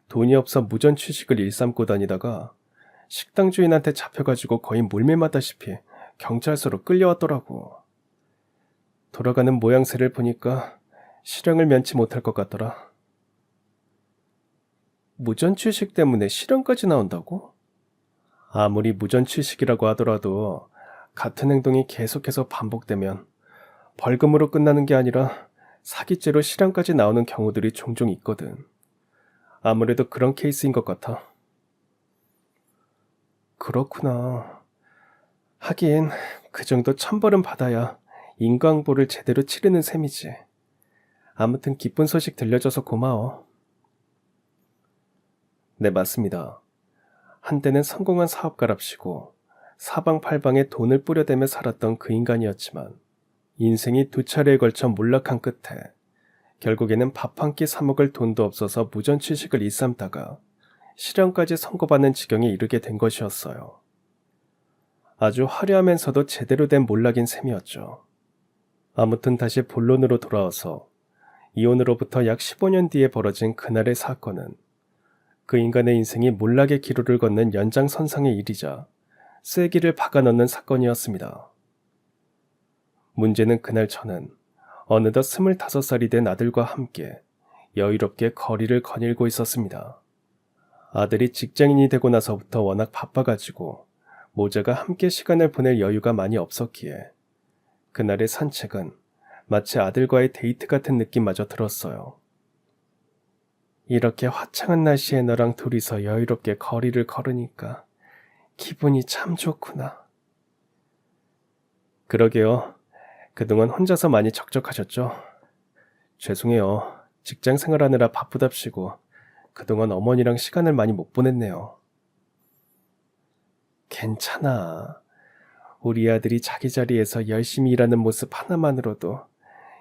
돈이 없어 무전 취식을 일삼고 다니다가 식당 주인한테 잡혀가지고 거의 물매맞다시피 경찰서로 끌려왔더라고. 돌아가는 모양새를 보니까 실형을 면치 못할 것 같더라. 무전 취식 때문에 실형까지 나온다고? 아무리 무전 취식이라고 하더라도 같은 행동이 계속해서 반복되면 벌금으로 끝나는 게 아니라 사기죄로 실형까지 나오는 경우들이 종종 있거든. 아무래도 그런 케이스인 것 같아. 그렇구나. 하긴 그 정도 천벌은 받아야 인과응보를 제대로 치르는 셈이지. 아무튼 기쁜 소식 들려줘서 고마워. 네, 맞습니다. 한때는 성공한 사업가랍시고 사방팔방에 돈을 뿌려대며 살았던 그 인간이었지만 인생이 2차례에 걸쳐 몰락한 끝에 결국에는 밥 한 끼 사 먹을 돈도 없어서 무전 취식을 일삼다가 실형까지 선고받는 지경에 이르게 된 것이었어요. 아주 화려하면서도 제대로 된 몰락인 셈이었죠. 아무튼 다시 본론으로 돌아와서 이혼으로부터 약 15년 뒤에 벌어진 그날의 사건은 그 인간의 인생이 몰락의 기로를 걷는 연장선상의 일이자 쐐기를 박아넣는 사건이었습니다. 문제는 그날 저는 어느덧 25살이 된 아들과 함께 여유롭게 거리를 거닐고 있었습니다. 아들이 직장인이 되고 나서부터 워낙 바빠가지고 모자가 함께 시간을 보낼 여유가 많이 없었기에 그날의 산책은 마치 아들과의 데이트 같은 느낌마저 들었어요. 이렇게 화창한 날씨에 너랑 둘이서 여유롭게 거리를 걸으니까 기분이 참 좋구나. 그러게요. 그동안 혼자서 많이 적적하셨죠? 죄송해요. 직장 생활하느라 바쁘답시고 그동안 어머니랑 시간을 많이 못 보냈네요. 괜찮아. 우리 아들이 자기 자리에서 열심히 일하는 모습 하나만으로도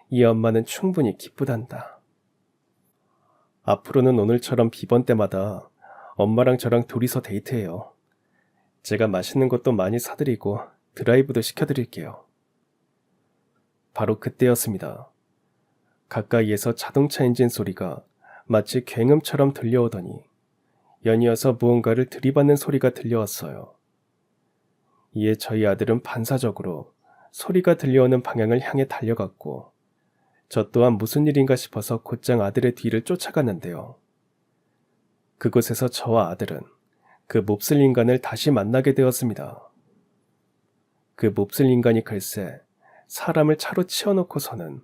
이 엄마는 충분히 기쁘단다. 앞으로는 오늘처럼 비번 때마다 엄마랑 저랑 둘이서 데이트해요. 제가 맛있는 것도 많이 사드리고 드라이브도 시켜드릴게요. 바로 그때였습니다. 가까이에서 자동차 엔진 소리가 마치 굉음처럼 들려오더니 연이어서 무언가를 들이받는 소리가 들려왔어요. 이에 저희 아들은 반사적으로 소리가 들려오는 방향을 향해 달려갔고 저 또한 무슨 일인가 싶어서 곧장 아들의 뒤를 쫓아갔는데요. 그곳에서 저와 아들은 그 몹쓸 인간을 다시 만나게 되었습니다. 그 몹쓸 인간이 글쎄 사람을 차로 치워놓고서는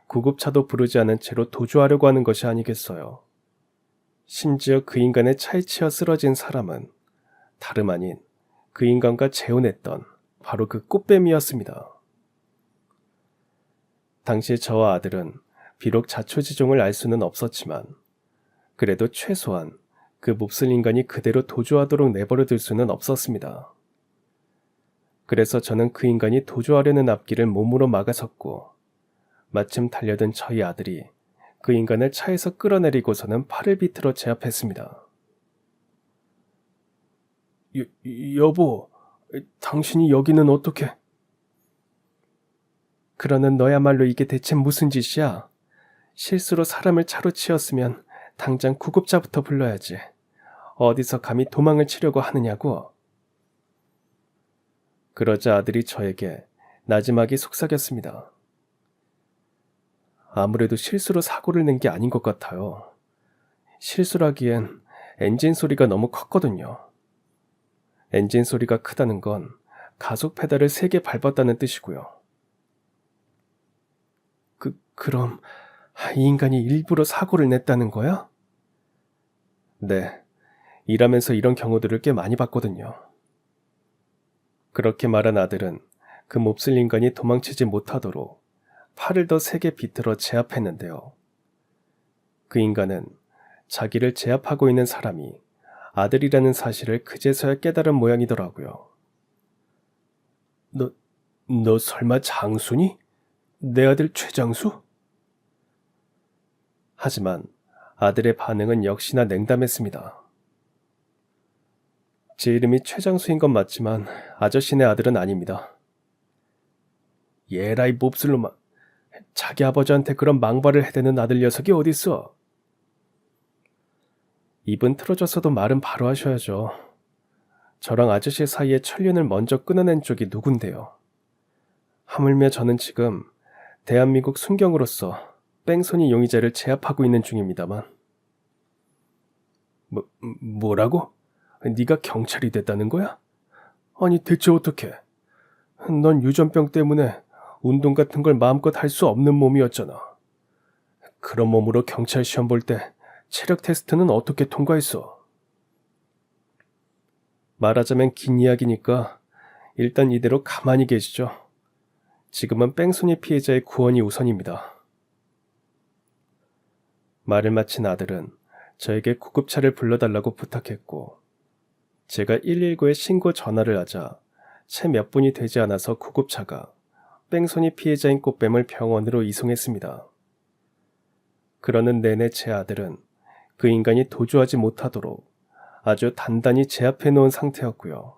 구급차도 부르지 않은 채로 도주하려고 하는 것이 아니겠어요. 심지어 그 인간의 차에 치여 쓰러진 사람은 다름 아닌 그 인간과 재혼했던 바로 그 꽃뱀이었습니다. 당시 저와 아들은 비록 자초지종을 알 수는 없었지만 그래도 최소한 그 몹쓸 인간이 그대로 도주하도록 내버려둘 수는 없었습니다. 그래서 저는 그 인간이 도주하려는 앞길을 몸으로 막아섰고 마침 달려든 저희 아들이 그 인간을 차에서 끌어내리고서는 팔을 비틀어 제압했습니다. 여보, 당신이 여기는 어떻게? 그러는 너야말로 이게 대체 무슨 짓이야? 실수로 사람을 차로 치었으면 당장 구급차부터 불러야지. 어디서 감히 도망을 치려고 하느냐고. 그러자 아들이 저에게 나지막이 속삭였습니다. 아무래도 실수로 사고를 낸 게 아닌 것 같아요. 실수라기엔 엔진 소리가 너무 컸거든요. 엔진 소리가 크다는 건 가속 페달을 3개 밟았다는 뜻이고요. 그럼 이 인간이 일부러 사고를 냈다는 거야? 네, 일하면서 이런 경우들을 꽤 많이 봤거든요. 그렇게 말한 아들은 그 몹쓸 인간이 도망치지 못하도록 팔을 더 세게 비틀어 제압했는데요. 그 인간은 자기를 제압하고 있는 사람이 아들이라는 사실을 그제서야 깨달은 모양이더라고요. 너 설마 장수니? 내 아들 최장수? 하지만 아들의 반응은 역시나 냉담했습니다. 제 이름이 최장수인 건 맞지만 아저씨네 아들은 아닙니다. 예라이 몹쓸 놈아. 자기 아버지한테 그런 망발을 해대는 아들 녀석이 어딨어? 입은 틀어졌어도 말은 바로 하셔야죠. 저랑 아저씨 사이에 천륜을 먼저 끊어낸 쪽이 누군데요. 하물며 저는 지금 대한민국 순경으로서 뺑소니 용의자를 제압하고 있는 중입니다만. 뭐라고? 네가 경찰이 됐다는 거야? 아니 대체 어떻게? 넌 유전병 때문에 운동 같은 걸 마음껏 할 수 없는 몸이었잖아. 그런 몸으로 경찰 시험 볼 때 체력 테스트는 어떻게 통과했어? 말하자면 긴 이야기니까 일단 이대로 가만히 계시죠. 지금은 뺑소니 피해자의 구원이 우선입니다. 말을 마친 아들은 저에게 구급차를 불러달라고 부탁했고, 제가 119에 신고 전화를 하자 채 몇 분이 되지 않아서 구급차가 뺑소니 피해자인 꽃뱀을 병원으로 이송했습니다. 그러는 내내 제 아들은 그 인간이 도주하지 못하도록 아주 단단히 제압해 놓은 상태였고요.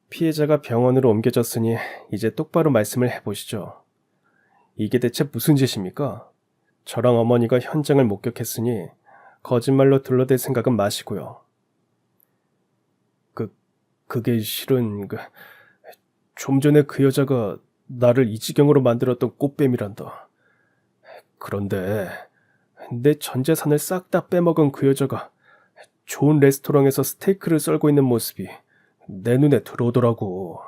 피해자가 병원으로 옮겨졌으니 이제 똑바로 말씀을 해보시죠. 이게 대체 무슨 짓입니까? 저랑 어머니가 현장을 목격했으니 거짓말로 둘러댈 생각은 마시고요. 그게 실은 좀 전에 그 여자가 나를 이 지경으로 만들었던 꽃뱀이란다. 그런데 내 전 재산을 싹 다 빼먹은 그 여자가 좋은 레스토랑에서 스테이크를 썰고 있는 모습이 내 눈에 들어오더라고.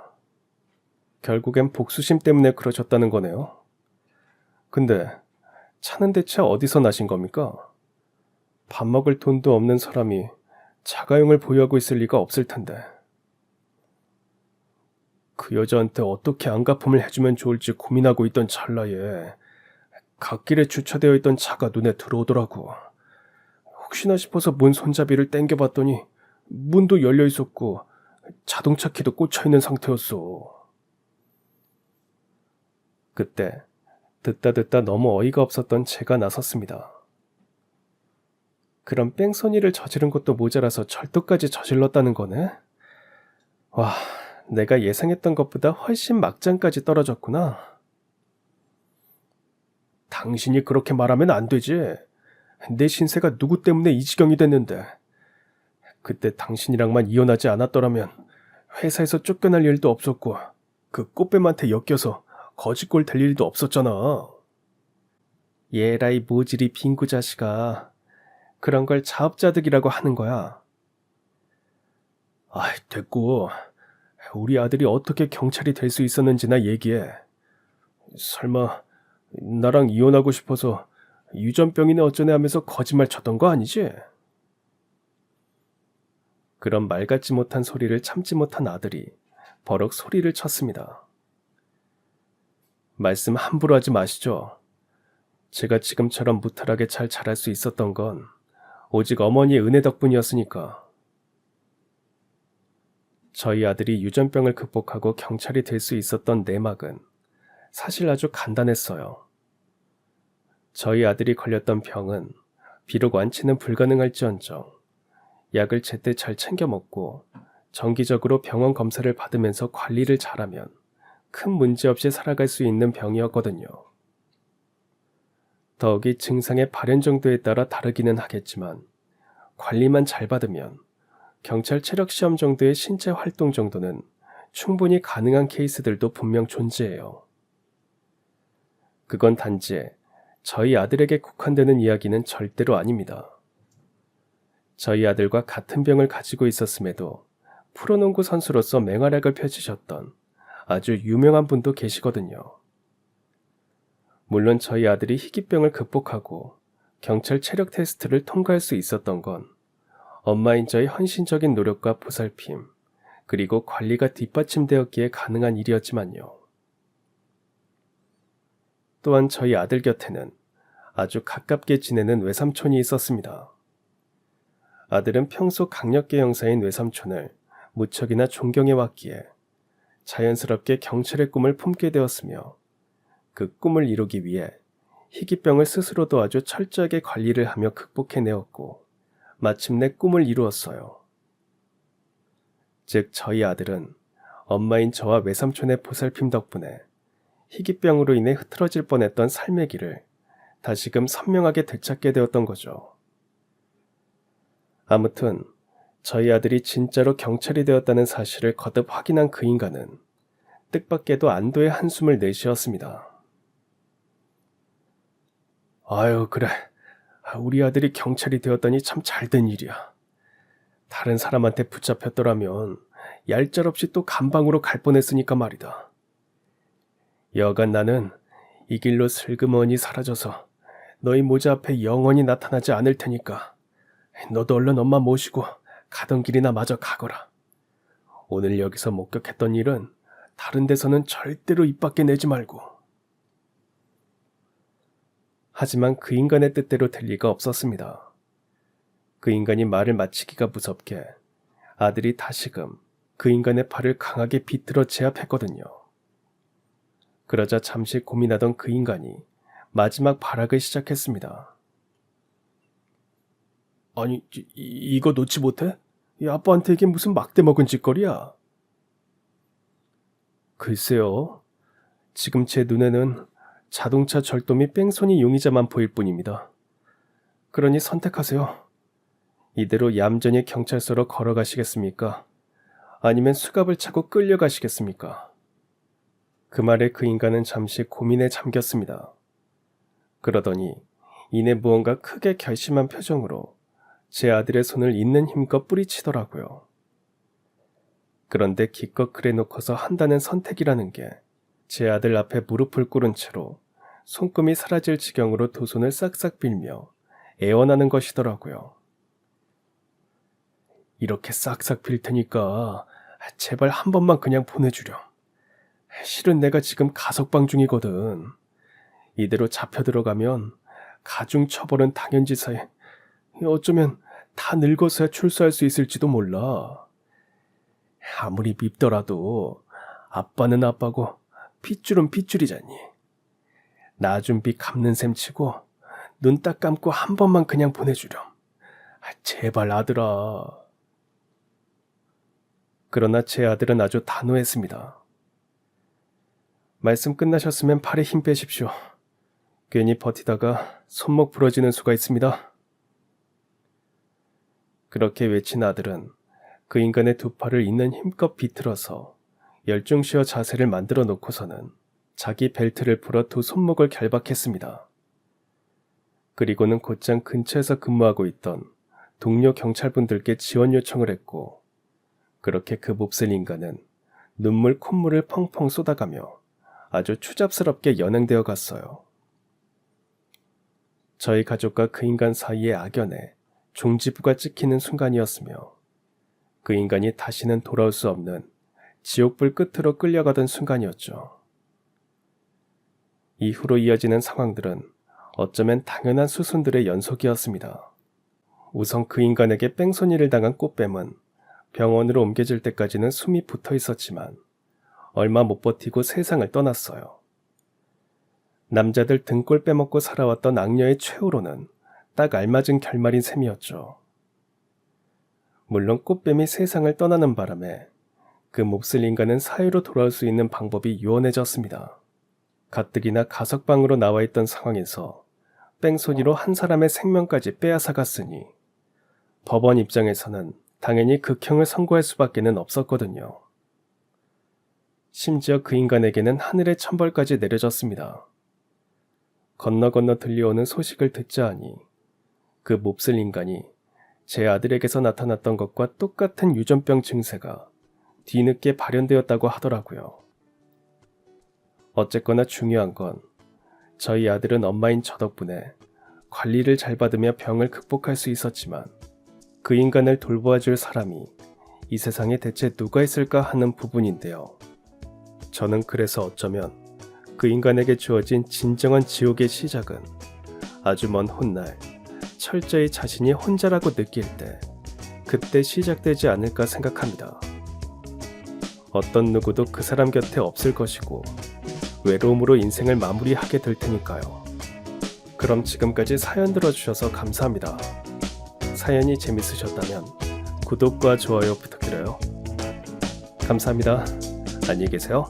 결국엔 복수심 때문에 그러셨다는 거네요. 근데 차는 대체 어디서 나신 겁니까? 밥 먹을 돈도 없는 사람이 자가용을 보유하고 있을 리가 없을 텐데. 그 여자한테 어떻게 안갚음을 해주면 좋을지 고민하고 있던 찰나에 갓길에 주차되어 있던 차가 눈에 들어오더라고. 혹시나 싶어서 문 손잡이를 당겨봤더니 문도 열려 있었고 자동차 키도 꽂혀있는 상태였어. 그때 듣다 너무 어이가 없었던 제가 나섰습니다. 그럼 뺑소니를 저지른 것도 모자라서 절도까지 저질렀다는 거네? 와, 내가 예상했던 것보다 훨씬 막장까지 떨어졌구나. 당신이 그렇게 말하면 안 되지. 내 신세가 누구 때문에 이 지경이 됐는데. 그때 당신이랑만 이혼하지 않았더라면 회사에서 쫓겨날 일도 없었고 그 꽃뱀한테 엮여서 거지꼴 될 일도 없었잖아. 얘라이 모질이 빙구 자식아. 그런 걸 자업자득이라고 하는 거야. 아이, 됐고. 우리 아들이 어떻게 경찰이 될 수 있었는지나 얘기해. 설마 나랑 이혼하고 싶어서 유전병이네 어쩌네 하면서 거짓말 쳤던 거 아니지? 그런 말 같지 못한 소리를 참지 못한 아들이 버럭 소리를 쳤습니다. 말씀 함부로 하지 마시죠. 제가 지금처럼 무탈하게 잘 자랄 수 있었던 건 오직 어머니의 은혜 덕분이었으니까. 저희 아들이 유전병을 극복하고 경찰이 될 수 있었던 내막은 사실 아주 간단했어요. 저희 아들이 걸렸던 병은 비록 완치는 불가능할지언정 약을 제때 잘 챙겨 먹고 정기적으로 병원 검사를 받으면서 관리를 잘하면 큰 문제 없이 살아갈 수 있는 병이었거든요. 더욱이 증상의 발현 정도에 따라 다르기는 하겠지만 관리만 잘 받으면 경찰 체력 시험 정도의 신체 활동 정도는 충분히 가능한 케이스들도 분명 존재해요. 그건 단지 저희 아들에게 국한되는 이야기는 절대로 아닙니다. 저희 아들과 같은 병을 가지고 있었음에도 프로농구 선수로서 맹활약을 펼치셨던 아주 유명한 분도 계시거든요. 물론 저희 아들이 희귀병을 극복하고 경찰 체력 테스트를 통과할 수 있었던 건 엄마인 저의 헌신적인 노력과 보살핌, 그리고 관리가 뒷받침되었기에 가능한 일이었지만요. 또한 저희 아들 곁에는 아주 가깝게 지내는 외삼촌이 있었습니다. 아들은 평소 강력계 형사인 외삼촌을 무척이나 존경해왔기에 자연스럽게 경찰의 꿈을 품게 되었으며 그 꿈을 이루기 위해 희귀병을 스스로도 아주 철저하게 관리를 하며 극복해내었고 마침내 꿈을 이루었어요. 즉 저희 아들은 엄마인 저와 외삼촌의 보살핌 덕분에 희귀병으로 인해 흐트러질 뻔했던 삶의 길을 다시금 선명하게 되찾게 되었던 거죠. 아무튼 저희 아들이 진짜로 경찰이 되었다는 사실을 거듭 확인한 그 인간은 뜻밖에도 안도의 한숨을 내쉬었습니다. 아유, 그래. 우리 아들이 경찰이 되었다니 참 잘된 일이야. 다른 사람한테 붙잡혔더라면 얄짤없이 또 감방으로 갈 뻔했으니까 말이다. 여간 나는 이 길로 슬그머니 사라져서 너희 모자 앞에 영원히 나타나지 않을 테니까 너도 얼른 엄마 모시고 가던 길이나 마저 가거라. 오늘 여기서 목격했던 일은 다른 데서는 절대로 입 밖에 내지 말고. 하지만 그 인간의 뜻대로 될 리가 없었습니다. 그 인간이 말을 마치기가 무섭게 아들이 다시금 그 인간의 팔을 강하게 비틀어 제압했거든요. 그러자 잠시 고민하던 그 인간이 마지막 발악을 시작했습니다. 아니, 이거 놓지 못해? 이 아빠한테 이게 무슨 막대 먹은 짓거리야? 글쎄요. 지금 제 눈에는 자동차 절도 및 뺑소니 용의자만 보일 뿐입니다. 그러니 선택하세요. 이대로 얌전히 경찰서로 걸어가시겠습니까? 아니면 수갑을 차고 끌려가시겠습니까? 그 말에 그 인간은 잠시 고민에 잠겼습니다. 그러더니 이내 무언가 크게 결심한 표정으로 제 아들의 손을 있는 힘껏 뿌리치더라고요. 그런데 기껏 그래놓고서 한다는 선택이라는 게 제 아들 앞에 무릎을 꿇은 채로 손금이 사라질 지경으로 두 손을 싹싹 빌며 애원하는 것이더라고요. 이렇게 싹싹 빌 테니까 제발 한 번만 그냥 보내주렴. 실은 내가 지금 가석방 중이거든. 이대로 잡혀 들어가면 가중 처벌은 당연지사에 어쩌면 다 늙어서야 출소할 수 있을지도 몰라. 아무리 밉더라도 아빠는 아빠고 핏줄은 핏줄이잖니. 나 준비 갚는 셈 치고 눈 딱 감고 한 번만 그냥 보내주렴. 제발 아들아. 그러나 제 아들은 아주 단호했습니다. 말씀 끝나셨으면 팔에 힘 빼십시오. 괜히 버티다가 손목 부러지는 수가 있습니다. 그렇게 외친 아들은 그 인간의 두 팔을 있는 힘껏 비틀어서 열중시어 자세를 만들어 놓고서는 자기 벨트를 풀어 두 손목을 결박했습니다. 그리고는 곧장 근처에서 근무하고 있던 동료 경찰분들께 지원 요청을 했고, 그렇게 그 몹쓸 인간은 눈물 콧물을 펑펑 쏟아가며 아주 추잡스럽게 연행되어 갔어요. 저희 가족과 그 인간 사이의 악연에 종지부가 찍히는 순간이었으며, 그 인간이 다시는 돌아올 수 없는 지옥불 끝으로 끌려가던 순간이었죠. 이후로 이어지는 상황들은 어쩌면 당연한 수순들의 연속이었습니다. 우선 그 인간에게 뺑소니를 당한 꽃뱀은 병원으로 옮겨질 때까지는 숨이 붙어 있었지만 얼마 못 버티고 세상을 떠났어요. 남자들 등골 빼먹고 살아왔던 악녀의 최후로는 딱 알맞은 결말인 셈이었죠. 물론 꽃뱀이 세상을 떠나는 바람에 그 몹쓸 인간은 사회로 돌아올 수 있는 방법이 유연해졌습니다. 가뜩이나 가석방으로 나와 있던 상황에서 뺑소니로 한 사람의 생명까지 빼앗아갔으니 법원 입장에서는 당연히 극형을 선고할 수밖에는 없었거든요. 심지어 그 인간에게는 하늘의 천벌까지 내려졌습니다. 건너 들려오는 소식을 듣자 하니 그 몹쓸 인간이 제 아들에게서 나타났던 것과 똑같은 유전병 증세가 뒤늦게 발현되었다고 하더라고요. 어쨌거나 중요한 건 저희 아들은 엄마인 저 덕분에 관리를 잘 받으며 병을 극복할 수 있었지만 그 인간을 돌보아줄 사람이 이 세상에 대체 누가 있을까 하는 부분인데요. 저는 그래서 어쩌면 그 인간에게 주어진 진정한 지옥의 시작은 아주 먼 훗날 철저히 자신이 혼자라고 느낄 때 그때 시작되지 않을까 생각합니다. 어떤 누구도 그 사람 곁에 없을 것이고 외로움으로 인생을 마무리하게 될 테니까요. 그럼 지금까지 사연 들어주셔서 감사합니다. 사연이 재밌으셨다면 구독과 좋아요 부탁드려요. 감사합니다. 안녕히 계세요.